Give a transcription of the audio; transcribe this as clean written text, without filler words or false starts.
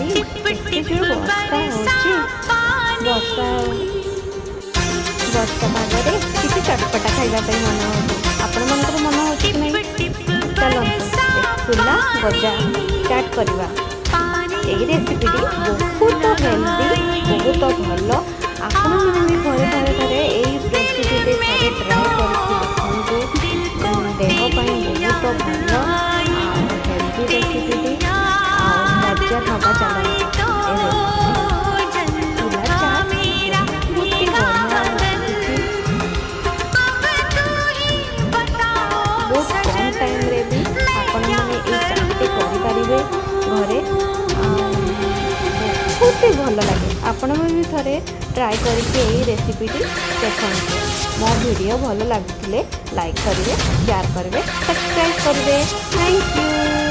ଆଜି ଏତେ ଯୋଉ ବର୍ଷା ହେଉଛି, ବର୍ଷା ପାଗରେ କିଛି ଚଟପଟା ଖାଇବା ପାଇଁ ମନ ହେଉଛି। ଆପଣମାନଙ୍କର ମନ ହେଉଛି କି ନାହିଁ? ଚାଲନ୍ତୁ ଚୁଲା ଗଜା ଷ୍ଟାର୍ଟ କରିବା। ଏହି ରେସିପିଟି ବହୁତ ହେଲ୍ଦି, ବହୁତ ଭଲ। ଆପଣମାନେ ବି ଘରେ ଏଇ ରେସିପିଟି ଥରେ ଟ୍ରାଏ କରିକି ଦେଖନ୍ତୁ। ଦେହ ପାଇଁ ବହୁତ ଭଲ ଆଉ ହେଲ୍ଦି ରେସିପିଟି। ଆଉ ମଜା ନେବା ଚାଲନ୍ତୁ ଏ ରେସିପି। ଚୁଲା ଚାଟ୍ ବହୁତ ବଢ଼ିଆ ରେସିପି। ବହୁତ କମ୍ ଟାଇମ୍ରେ ବି ଆପଣମାନେ ଏଇ ଚାଟ୍ଟି କରିପାରିବେ ଘରେ। ବହୁତ ଭଲ ଲାଗେ। ଆପଣମାନେ ବି ଥରେ ଟ୍ରାଏ କରିକି ଏଇ ରେସିପିଟି ଦେଖନ୍ତୁ। ମୋ ଭିଡ଼ିଓ ଭଲ ଲାଗୁଥିଲେ ଲାଇକ୍ କରିବେ, ସେୟାର କରିବେ, ସବସ୍କ୍ରାଇବ୍ କରିବେ। Thank you.